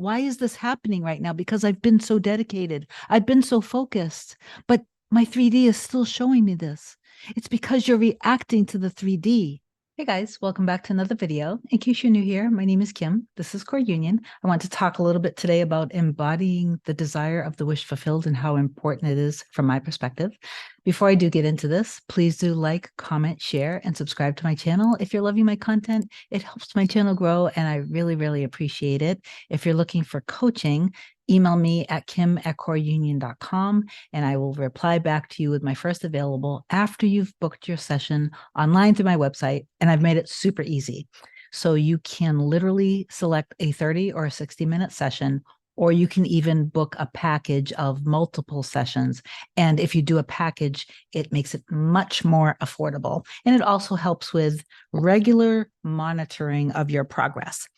Why is this happening right now? Because I've been so dedicated. I've been so focused, but my 3D is still showing me this. It's because you're reacting to the 3D. Hey guys, welcome back to another video. In case you're new here, my name is Kim. This is Core Union. I want to talk a little bit today about embodying the desire of the wish fulfilled and how important it is from my perspective. Before I do get into this, please do like, comment, share, and subscribe to my channel. If you're loving my content, it helps my channel grow, and I really, really appreciate it. If you're looking for coaching, email me at kim@coreunion.com, and I will reply back to you with my first available after you've booked your session online through my website. And I've made it super easy. So you can literally select a 30 or a 60-minute session, or you can even book a package of multiple sessions. And if you do a package, it makes it much more affordable. And it also helps with regular monitoring of your progress.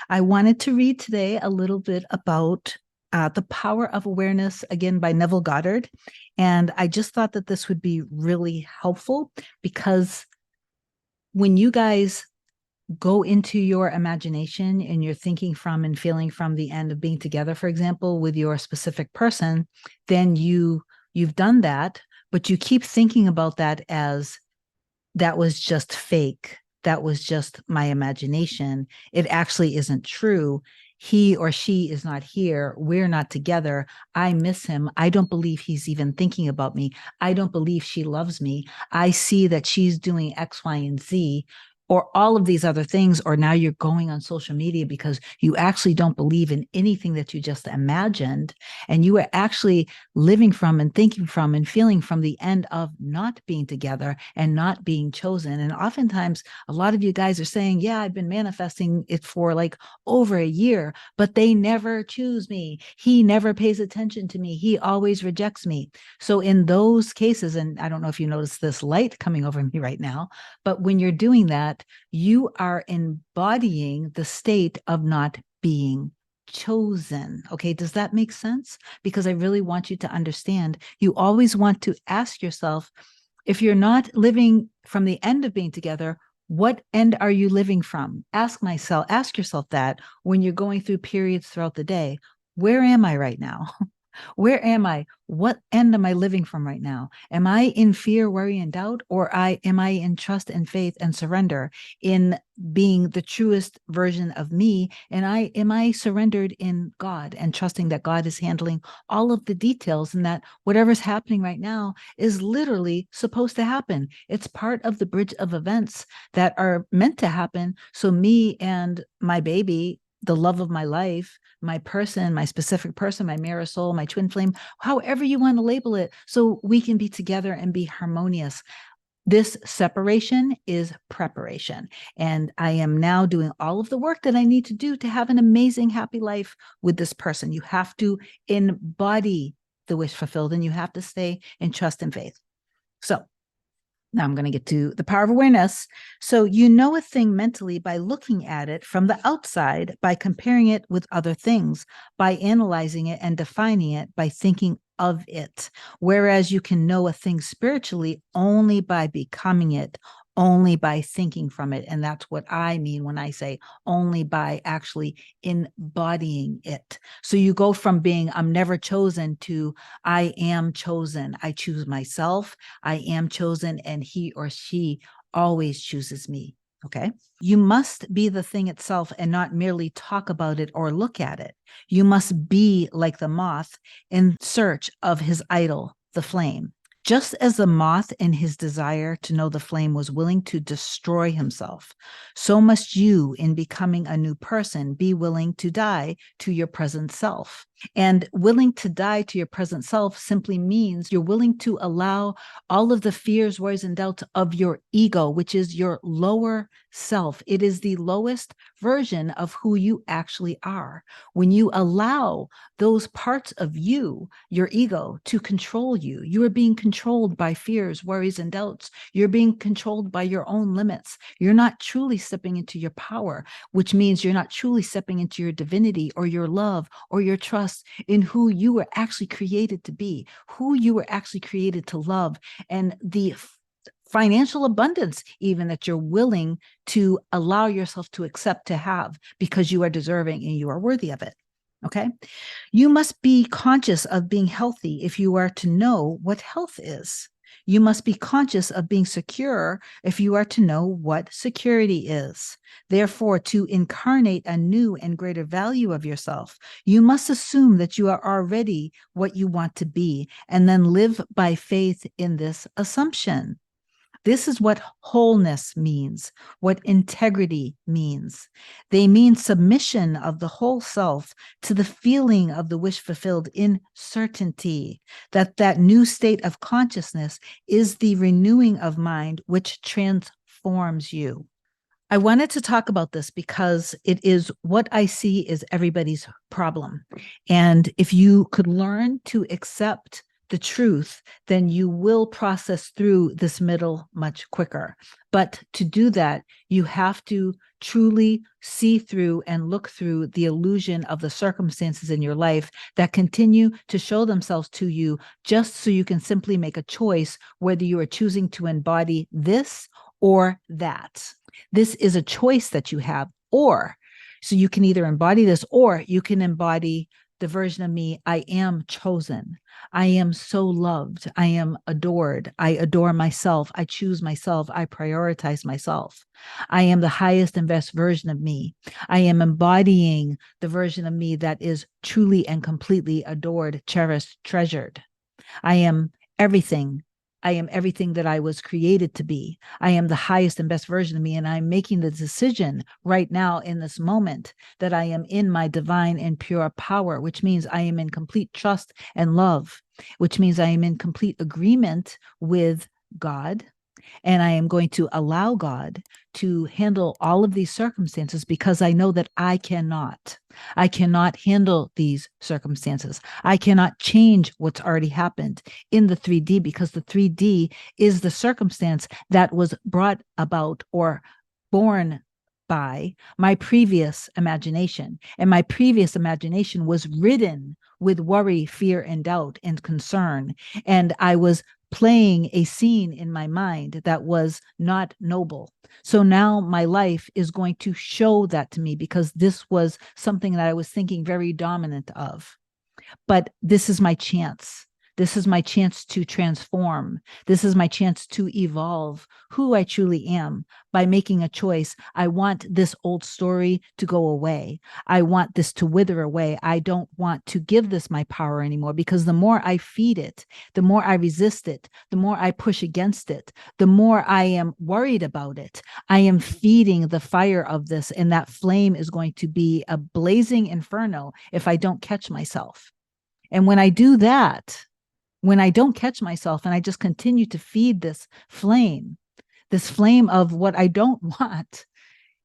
I wanted to read today a little bit about The Power of Awareness, again, by Neville Goddard. And I just thought that this would be really helpful because when you guys go into your imagination and you're thinking from and feeling from the end of being together, for example, with your specific person, then you've done that, but you keep thinking about that as that was just fake. That was just my imagination. It actually isn't true. He or she is not here. We're not together. I miss him. I don't believe he's even thinking about me. I don't believe she loves me. I see that she's doing X, Y, and Z, or all of these other things. Or now you're going on social media because you actually don't believe in anything that you just imagined. And you are actually living from and thinking from and feeling from the end of not being together and not being chosen. And oftentimes, a lot of you guys are saying, yeah, I've been manifesting it for like over a year, but they never choose me. He never pays attention to me. He always rejects me. So in those cases, and I don't know if you notice this light coming over me right now, but when you're doing that, you are embodying the state of not being chosen. Okay, does that make sense? Because I really want you to understand, you always want to ask yourself, if you're not living from the end of being together, what end are you living from? Ask yourself that when you're going through periods throughout the day. Where am I right now? Where am I? What end am I living from right now? Am I in fear, worry, and doubt? Or am I in trust and faith and surrender, in being the truest version of me? And am I surrendered in God and trusting that God is handling all of the details, and that whatever's happening right now is literally supposed to happen? It's part of the bridge of events that are meant to happen. So me and my baby, the love of my life, my person, my specific person, my mirror soul, my twin flame, however you want to label it, so we can be together and be harmonious. This separation is preparation. And I am now doing all of the work that I need to do to have an amazing, happy life with this person. You have to embody the wish fulfilled, and you have to stay in trust and faith. So now I'm going to get to the power of awareness. So you know a thing mentally by looking at it from the outside, by comparing it with other things, by analyzing it and defining it, by thinking of it. Whereas you can know a thing spiritually only by becoming it, only by thinking from it. And that's what I mean when I say only by actually embodying it. So you go from being I'm never chosen to I am chosen. I choose myself. I am chosen, and he or she always chooses me. Okay. You must be the thing itself and not merely talk about it or look at it. You must be like the moth in search of his idol, the flame. Just as the moth in his desire to know the flame was willing to destroy himself, so must you, in becoming a new person, be willing to die to your present self. And willing to die to your present self simply means you're willing to allow all of the fears, worries, and doubts of your ego, which is your lower self. It is the lowest version of who you actually are. When you allow those parts of you, your ego, to control you, you are being controlled by fears, worries, and doubts. You're being controlled by your own limits. You're not truly stepping into your power, which means you're not truly stepping into your divinity or your love or your trust in who you were actually created to be, who you were actually created to love, and the financial abundance even that you're willing to allow yourself to accept to have, because you are deserving and you are worthy of it. Okay. You must be conscious of being healthy if you are to know what health is. You must be conscious of being secure if you are to know what security is. Therefore, to incarnate a new and greater value of yourself, you must assume that you are already what you want to be, and then live by faith in this assumption. This is what wholeness means, what integrity means. They mean submission of the whole self to the feeling of the wish fulfilled in certainty that that new state of consciousness is the renewing of mind which transforms you. I wanted to talk about this because it is what I see is everybody's problem. And if you could learn to accept the truth, then you will process through this middle much quicker. But to do that, you have to truly see through and look through the illusion of the circumstances in your life that continue to show themselves to you just so you can simply make a choice whether you are choosing to embody this or that. This is a choice that you have, or so you can either embody this or you can embody the version of me. I am chosen. I am so loved. I am adored. I adore myself. I choose myself. I prioritize myself. I am the highest and best version of me. I am embodying the version of me that is truly and completely adored, cherished, treasured. I am everything. I am everything that I was created to be. I am the highest and best version of me. And I'm making the decision right now in this moment that I am in my divine and pure power, which means I am in complete trust and love, which means I am in complete agreement with God. And I am going to allow God to handle all of these circumstances because I know that I cannot. I cannot handle these circumstances. I cannot change what's already happened in the 3D because the 3D is the circumstance that was brought about or born by my previous imagination. And my previous imagination was ridden with worry, fear, and doubt and concern. And I was playing a scene in my mind that was not noble. So now my life is going to show that to me because this was something that I was thinking very dominant of. But this is my chance. This is my chance to transform. This is my chance to evolve who I truly am by making a choice. I want this old story to go away. I want this to wither away. I don't want to give this my power anymore because the more I feed it, the more I resist it, the more I push against it, the more I am worried about it. I am feeding the fire of this, and that flame is going to be a blazing inferno if I don't catch myself. And when I do that, when I don't catch myself and I just continue to feed this flame of what I don't want,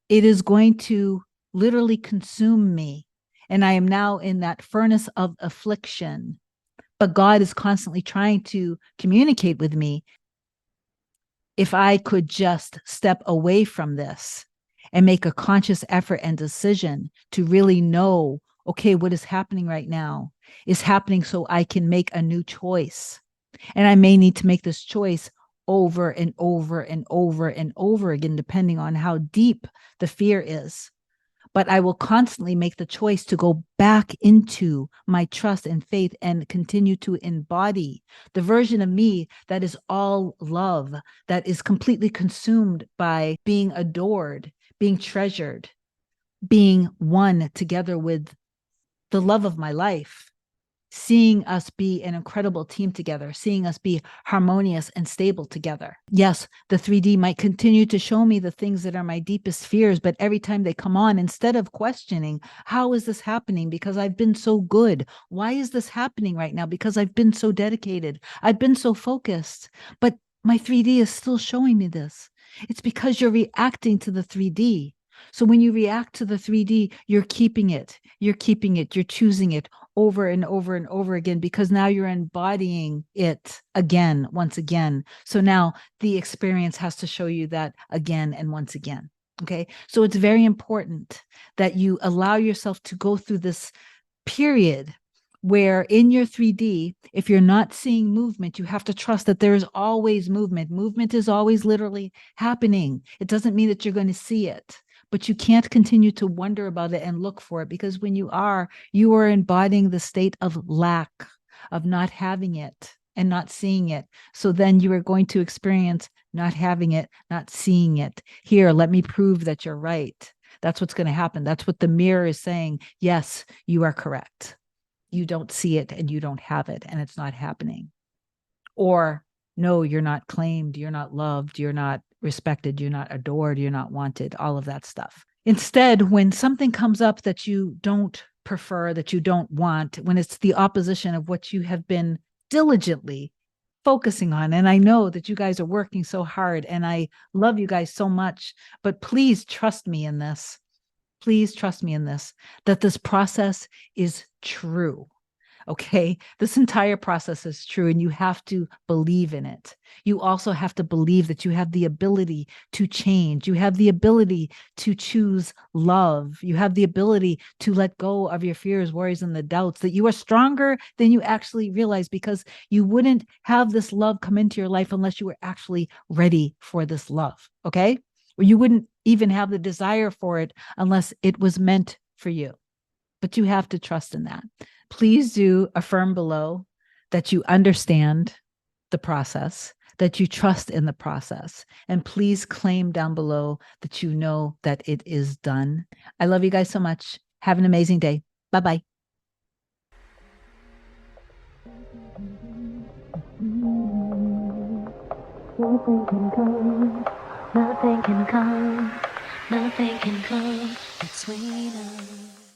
it is going to literally consume me. And I am now in that furnace of affliction. But God is constantly trying to communicate with me. If I could just step away from this and make a conscious effort and decision to really know, okay, what is happening right now is happening so I can make a new choice. And I may need to make this choice over and over and over and over again, depending on how deep the fear is. But I will constantly make the choice to go back into my trust and faith and continue to embody the version of me that is all love, that is completely consumed by being adored, being treasured, being one together with the love of my life, seeing us be an incredible team together, seeing us be harmonious and stable together. Yes, the 3D might continue to show me the things that are my deepest fears, but every time they come on, instead of questioning, how is this happening? Because I've been so good. Why is this happening right now? Because I've been so dedicated. I've been so focused, but my 3D is still showing me this. It's because you're reacting to the 3D. So when you react to the 3D, you're keeping it, you're choosing it over and over and over again, because now you're embodying it again, once again. So now the experience has to show you that again and once again. Okay. So it's very important that you allow yourself to go through this period where in your 3D, if you're not seeing movement, you have to trust that there is always movement. Movement is always literally happening. It doesn't mean that you're going to see it, but you can't continue to wonder about it and look for it, because when you are embodying the state of lack, of not having it and not seeing it. So then you are going to experience not having it, not seeing it. Here, let me prove that you're right. That's what's going to happen. That's what the mirror is saying. Yes, you are correct. You don't see it and you don't have it, and it's not happening. Or no, you're not claimed, you're not loved, you're not respected, you're not adored, you're not wanted, all of that stuff. Instead, when something comes up that you don't prefer, that you don't want, when it's the opposition of what you have been diligently focusing on, and I know that you guys are working so hard, and I love you guys so much, but please trust me in this. Please trust me in this, that this process is true. Okay. This entire process is true, and you have to believe in it. You also have to believe that you have the ability to change. You have the ability to choose love. You have the ability to let go of your fears, worries, and the doubts, that you are stronger than you actually realize, because you wouldn't have this love come into your life unless you were actually ready for this love. Okay. Or you wouldn't even have the desire for it unless it was meant for you. But you have to trust in that. Please do affirm below that you understand the process, that you trust in the process, and please claim down below that you know that it is done. I love you guys so much. Have an amazing day. Bye-bye. Nothing can come, nothing can come, nothing can come between us.